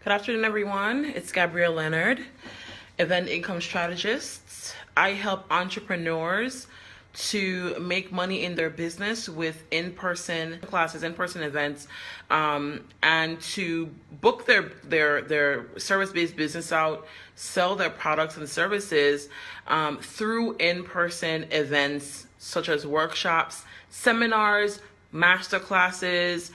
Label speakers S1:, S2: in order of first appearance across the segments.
S1: Good afternoon, everyone. It's Gabrielle Leonard, Event Income Strategist. I help entrepreneurs to make money in their business with in-person classes, in-person events, and to book their service-based business out, sell their products and services through in-person events such as workshops, seminars, master classes,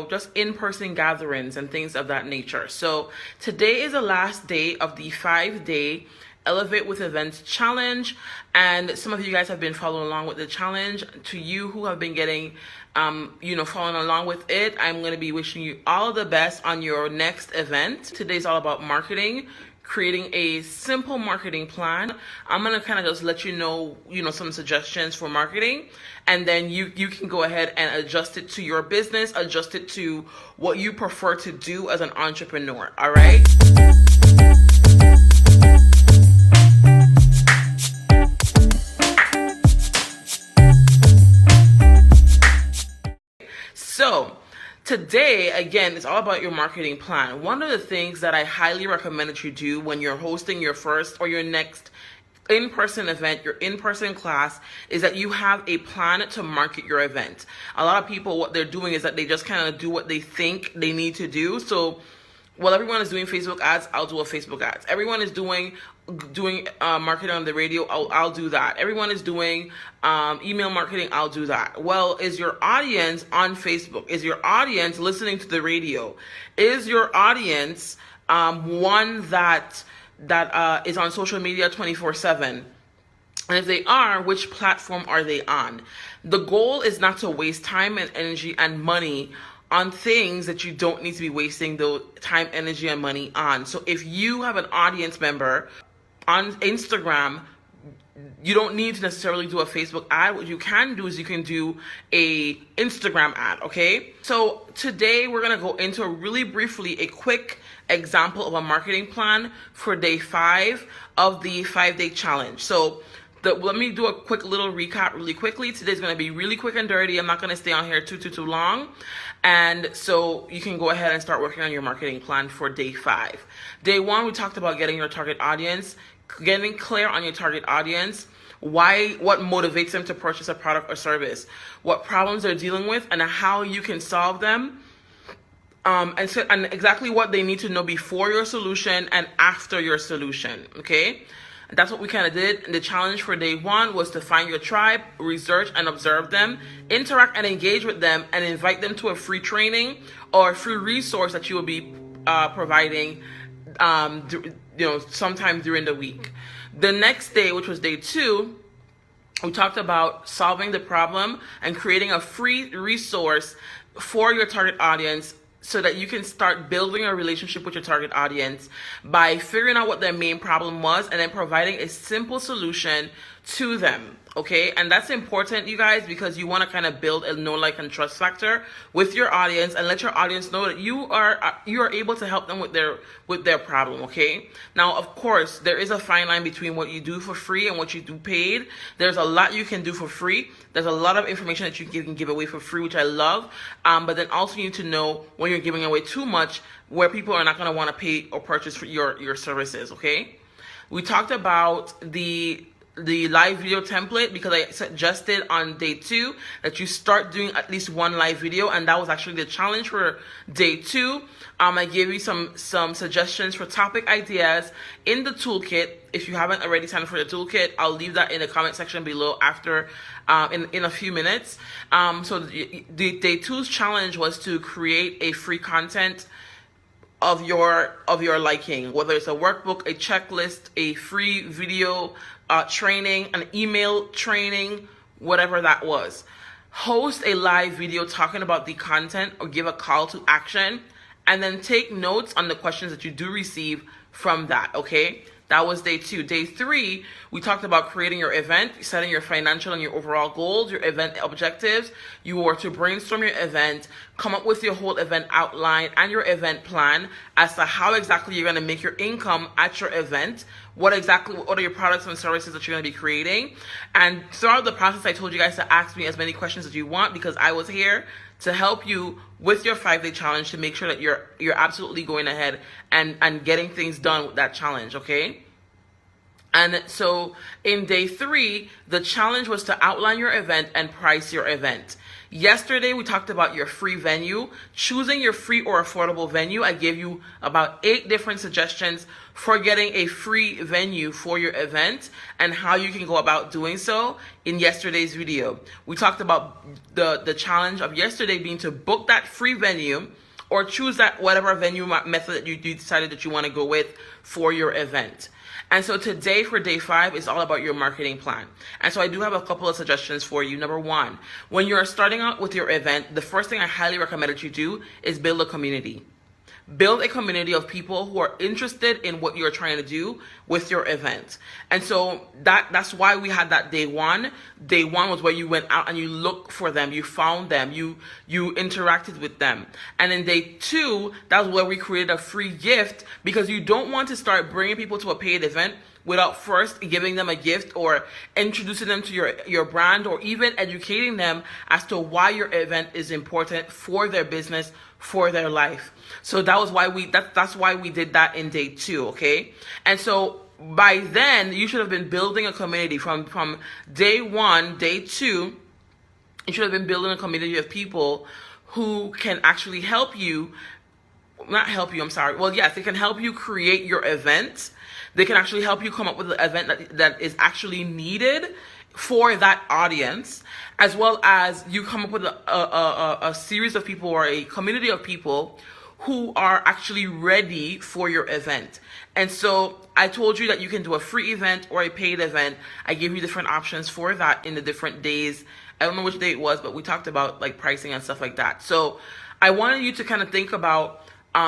S1: just in-person gatherings and things of that nature. So today is the last day of the 5-day Elevate with Events challenge, and some of you guys have been following along with the challenge. To you who have been getting following along with it, I'm going to be wishing you all the best on your next event. Today's all about marketing, creating a simple marketing plan. I'm going to kind of just let you know some suggestions for marketing, and then you can go ahead and adjust it to your business, adjust it to what you prefer to do as an entrepreneur. All right. So today, again, it's all about your marketing plan. One of the things that I highly recommend that you do when you're hosting your first or your next in-person event, your in-person class, is that you have a plan to market your event. A lot of people, what they're doing is that they just kind of do what they think they need to do. So while everyone is doing Facebook ads, I'll do a Facebook ads. Everyone is doing marketing on the radio, I'll do that. Everyone is doing email marketing, I'll do that. Well, is your audience on Facebook? Is your audience listening to the radio? Is your audience one that is on social media 24/7? And if they are, which platform are they on? The goal is not to waste time and energy and money on things that you don't need to be wasting the time, energy, and money on. So if you have an audience member on Instagram, you don't need to necessarily do a Facebook ad. What you can do is you can do a Instagram ad, okay? So today we're gonna go into really briefly a quick example of a marketing plan for day 5 of the 5-day challenge. So let me do a quick little recap really quickly. Today's going to be really quick and dirty. I'm not going to stay on here too long. And so you can go ahead and start working on your marketing plan for day 5. Day 1, we talked about getting your target audience, getting clear on your target audience, what motivates them to purchase a product or service, what problems they're dealing with, and how you can solve them. And exactly what they need to know before your solution and after your solution, okay? That's what we kind of did. And the challenge for day 1 was to find your tribe, research and observe them, interact and engage with them, and invite them to a free training or a free resource that you will be providing sometime during the week. The next day, which was day 2, we talked about solving the problem and creating a free resource for your target audience, so that you can start building a relationship with your target audience by figuring out what their main problem was and then providing a simple solution to them, okay? And that's important, you guys, because you want to kind of build a know, like, and trust factor with your audience and let your audience know that you are able to help them with their problem, okay? Now, of course, there is a fine line between what you do for free and what you do paid. There's a lot you can do for free. There's a lot of information that you can give away for free, which I love. But then also you need to know when you're giving away too much, where people are not going to want to pay or purchase for your services, okay? We talked about the live video template, because I suggested on day 2 that you start doing at least one live video, and that was actually the challenge for day 2. I gave you some suggestions for topic ideas in the toolkit. If you haven't already signed up for the toolkit, I'll leave that in the comment section below after in a few minutes. So the day 2's challenge was to create a free content of your liking, whether it's a workbook, a checklist, a free video training, an email training, whatever that was. Host a live video talking about the content or give a call to action, and then take notes on the questions that you do receive from that, okay? That was day 2. Day 3, we talked about creating your event, setting your financial and your overall goals, your event objectives. You were to brainstorm your event, come up with your whole event outline and your event plan as to how exactly you're going to make your income at your event, what are your products and services that you're going to be creating. And throughout the process, I told you guys to ask me as many questions as you want, because I was here to help you with your 5-day challenge to make sure that you're absolutely going ahead and getting things done with that challenge, okay? And so in day 3, the challenge was to outline your event and price your event. Yesterday, we talked about your free venue. Choosing your free or affordable venue, I gave you about 8 different suggestions for getting a free venue for your event and how you can go about doing so in yesterday's video. We talked about the challenge of yesterday being to book that free venue or choose that whatever venue method that you decided that you want to go with for your event. And so today for day 5 is all about your marketing plan. And so I do have a couple of suggestions for you. Number 1, when you're starting out with your event, the first thing I highly recommend that you do is build a community. Build a community of people who are interested in what you're trying to do with your event. And so that's why we had that day 1. Day 1 was where you went out and you looked for them, you found them, you interacted with them. And in day 2, that's where we created a free gift, because you don't want to start bringing people to a paid event without first giving them a gift or introducing them to your brand, or even educating them as to why your event is important for their business, for their life. So that was why that's why we did that in day 2, okay? And so by then you should have been building a community from day 1, day 2. You should have been building a community of people who can actually help you. Not help you, I'm sorry. Well, yes, they can help you create your event. They can actually help you come up with an event that is actually needed for that audience, as well as you come up with a series of people or a community of people who are actually ready for your event. And so I told you that you can do a free event or a paid event. I gave you different options for that in the different days. I don't know which day it was, but we talked about like pricing and stuff like that. So I wanted you to kind of think about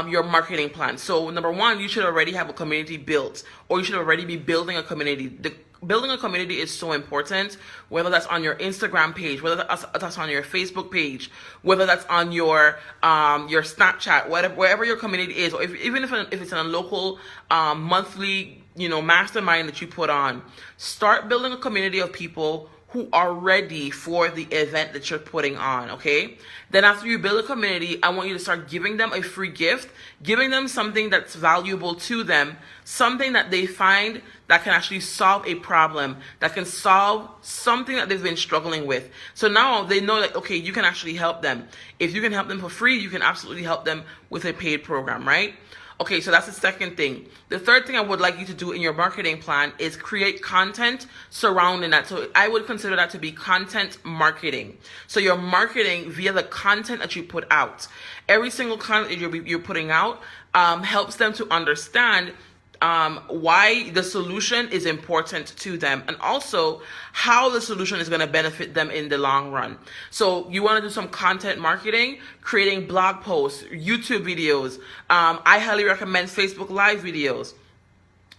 S1: your marketing plan. So number 1, you should already have a community built, or you should already be building a community. Building a community is so important, whether that's on your Instagram page, whether that's on your Facebook page, whether that's on your Snapchat, wherever your community is, or even if it's in a local monthly mastermind that you put on. Start building a community of people who are ready for the event that you're putting on, okay? Then after you build a community, I want you to start giving them a free gift, giving them something that's valuable to them, something that they find that can actually solve a problem, that can solve something that they've been struggling with. So now they know that, okay, you can actually help them. If you can help them for free, you can absolutely help them with a paid program, right? Okay, so that's the second thing. The third thing I would like you to do in your marketing plan is create content surrounding that. So I would consider that to be content marketing. So you're marketing via the content that you put out. Every single content you're putting out helps them to understand why the solution is important to them, and also how the solution is going to benefit them in the long run. So you want to do some content marketing, creating blog posts, YouTube videos. I highly recommend Facebook Live videos,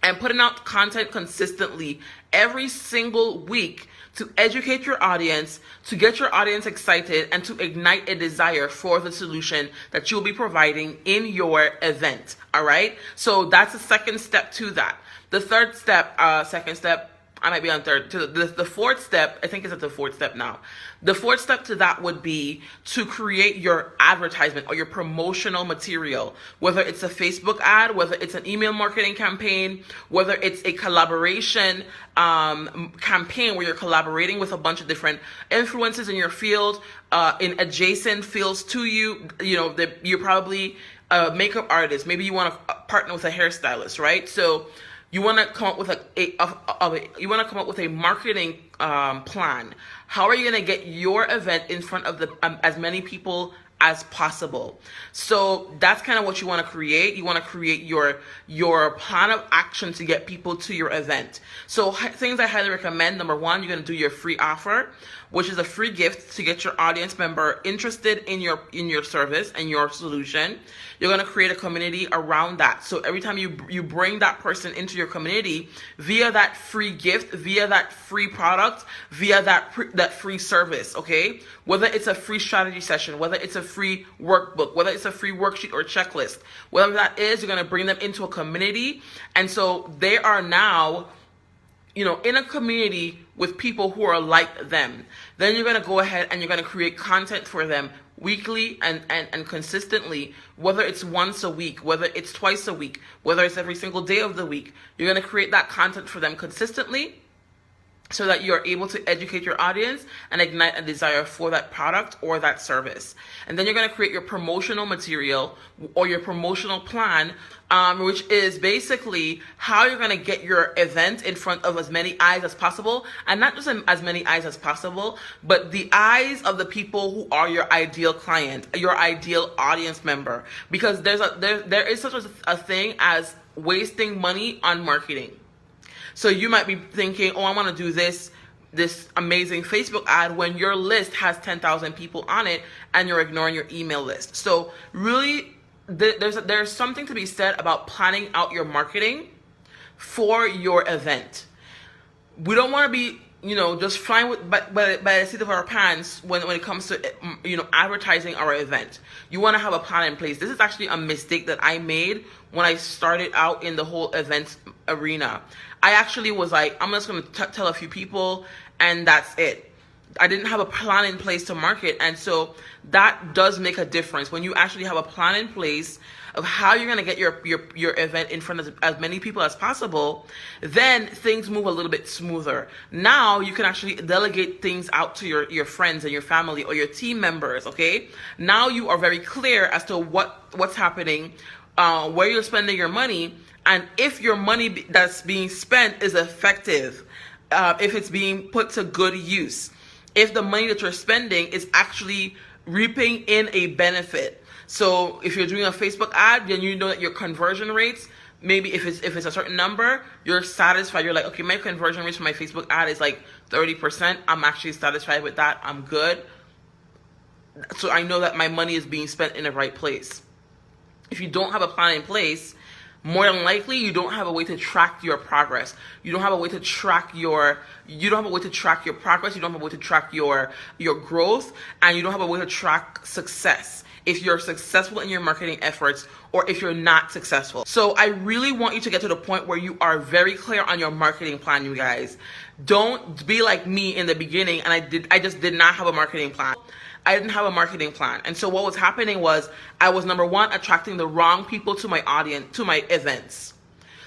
S1: and putting out content consistently every single week to educate your audience, to get your audience excited, and to ignite a desire for the solution that you'll be providing in your event. All right? So that's the second step to that. The third step, second step, I might be on third. The fourth step, I think it's at the fourth step now. The fourth step to that would be to create your advertisement or your promotional material, whether it's a Facebook ad, whether it's an email marketing campaign, whether it's a collaboration campaign where you're collaborating with a bunch of different influencers in your field, in adjacent fields to you. You're probably a makeup artist. Maybe you want to partner with a hairstylist, right? So you want to come up with a marketing plan. How are you going to get your event in front of as many people as possible? So that's kind of what you want to create. You want to create your plan of action to get people to your event. So things I highly recommend. Number 1, you're going to do your free offer, which is a free gift to get your audience member interested in your service and your solution. You're going to create a community around that. So every time you bring that person into your community via that free gift, via that free product, via that free service, okay? Whether it's a free strategy session, whether it's a free workbook, whether it's a free worksheet or checklist, whatever that is, you're going to bring them into a community. And so they are now in a community with people who are like them. Then you're going to go ahead and you're going to create content for them weekly and consistently, whether it's once a week, whether it's twice a week, whether it's every single day of the week. You're going to create that content for them consistently, so that you're able to educate your audience and ignite a desire for that product or that service. And then you're going to create your promotional material or your promotional plan, which is basically how you're going to get your event in front of as many eyes as possible. And not just as many eyes as possible, but the eyes of the people who are your ideal client, your ideal audience member. Because there is such a thing as wasting money on marketing. So you might be thinking, oh, I want to do this amazing Facebook ad when your list has 10,000 people on it and you're ignoring your email list. So really, there's something to be said about planning out your marketing for your event. We don't want to be, just flying by the seat of our pants when it comes to, advertising our event. You want to have a plan in place. This is actually a mistake that I made when I started out in the whole events arena. I actually was like, I'm just going to tell a few people and that's it. I didn't have a plan in place to market. And so that does make a difference. When you actually have a plan in place of how you're going to get your event in front of as many people as possible, then things move a little bit smoother. Now you can actually delegate things out to your friends and your family or your team members, okay? Now you are very clear as to what's happening, where you're spending your money, and if your money that's being spent is effective, if it's being put to good use, if the money that you're spending is actually reaping in a benefit. So if you're doing a Facebook ad, then you know that your conversion rates, maybe if it's a certain number, you're satisfied. You're like, okay, my conversion rates for my Facebook ad is like 30%. I'm actually satisfied with that. I'm good. So I know that my money is being spent in the right place. If you don't have a plan in place, more than likely you don't have a way to track your progress. You don't have a way to track your progress. You don't have a way to track your growth, and you don't have a way to track success if you're successful in your marketing efforts or if you're not successful. So I really want you to get to the point where you are very clear on your marketing plan, you guys. Don't be like me in the beginning, and I just did not have a marketing plan. I didn't have a marketing plan. And so what was happening was I was, number one, attracting the wrong people to my audience, to my events.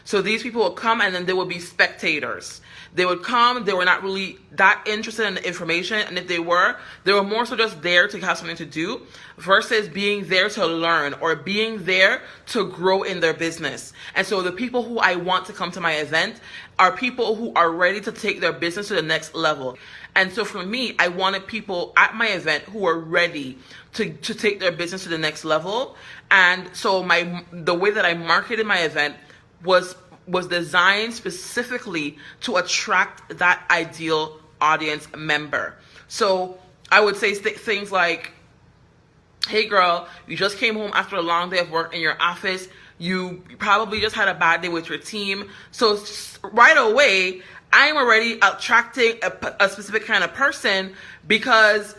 S1: So these people would come and then they would be spectators. They would come, they were not really that interested in the information. And if they were more so just there to have something to do versus being there to learn or being there to grow in their business. And so the people who I want to come to my event are people who are ready to take their business to the next level. And so for me, I wanted people at my event who are ready to take their business to the next level. And so the way that I marketed my event was designed specifically to attract that ideal audience member. So I would say things like, hey girl, you just came home after a long day of work in your office. You probably just had a bad day with your team. So right away, I'm already attracting a specific kind of person, because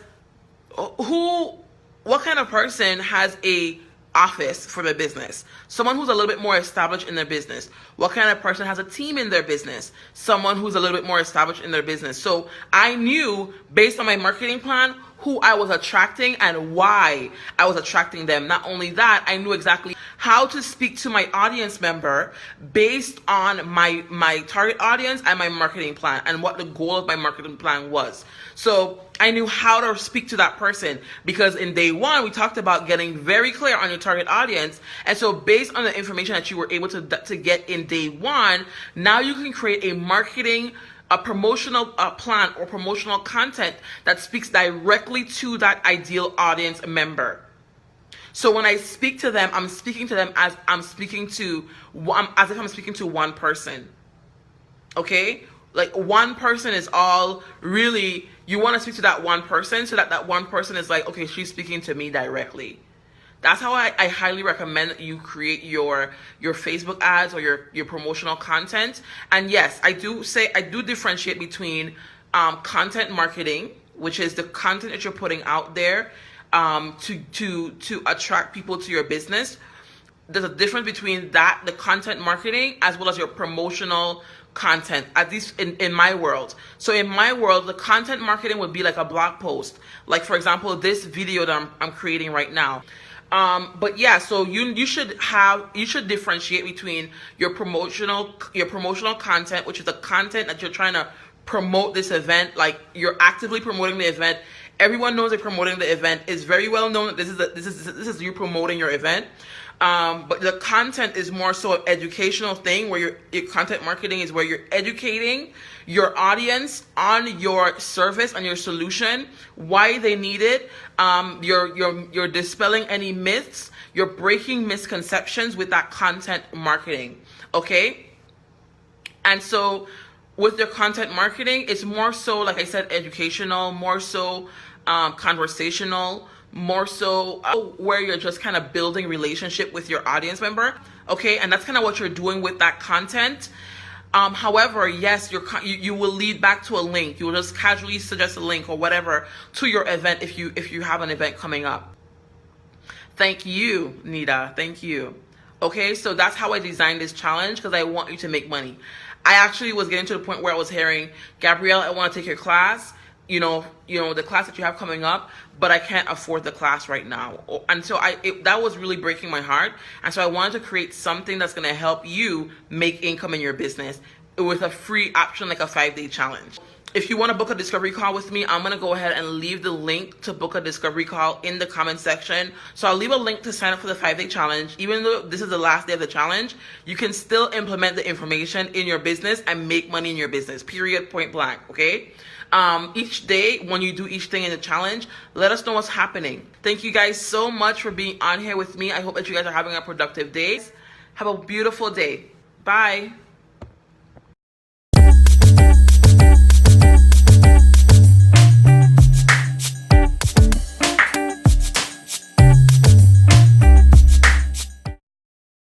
S1: what kind of person has a office for their business? Someone who's a little bit more established in their business. What kind of person has a team in their business? Someone who's a little bit more established in their business. So I knew, based on my marketing plan, who I was attracting and why I was attracting them. Not only that, I knew exactly how to speak to my audience member based on my target audience and my marketing plan and what the goal of my marketing plan was. So I knew how to speak to that person, because in day one, we talked about getting very clear on your target audience. And so based on the information that you were able to get in day one, now you can create a promotional plan or promotional content that speaks directly to that ideal audience member. So when I speak to them, I'm speaking to them as if I'm speaking to one person. Okay? Like, one person is all really, you want to speak to that one person so that one person is like, okay, she's speaking to me directly. That's how I highly recommend that you create your Facebook ads or your promotional content. And yes, I do differentiate between content marketing, which is the content that you're putting out there to attract people to your business, there's a difference between that, the content marketing, as well as your promotional content, at least in my world. So in my world, the content marketing would be like a blog post, like for example this video that I'm creating right now. But yeah, so you should differentiate between your promotional content, which is the content that you're trying to promote this event, like you're actively promoting the event. Everyone knows you're promoting the event. It's very well known that this is you promoting your event. But the content is more so an educational thing, where your content marketing is where you're educating your audience on your service and your solution, why they need it. You're dispelling any myths. You're breaking misconceptions with that content marketing. Okay? And so with your content marketing, it's more so, like I said, educational, more so conversational, more so where you're just kind of building relationship with your audience member. Okay, and that's kind of what you're doing with that content. However, yes, you will lead back to a link. You will just casually suggest a link or whatever to your event if you have an event coming up. Thank you, Nita. Thank you. Okay, so that's how I designed this challenge, because I want you to make money. I actually was getting to the point where I was hearing, Gabrielle, I want to take your class, you know, the class that you have coming up, but I can't afford the class right now. And so that was really breaking my heart. And so I wanted to create something that's going to help you make income in your business with a free option, like a 5-day challenge. If you want to book a discovery call with me, I'm going to go ahead and leave the link to book a discovery call in the comment section. So I'll leave a link to sign up for the 5-day challenge. Even though this is the last day of the challenge, you can still implement the information in your business and make money in your business, period, point blank, okay? Each day, when you do each thing in the challenge, let us know what's happening. Thank you guys so much for being on here with me. I hope that you guys are having a productive day. Have a beautiful day. Bye.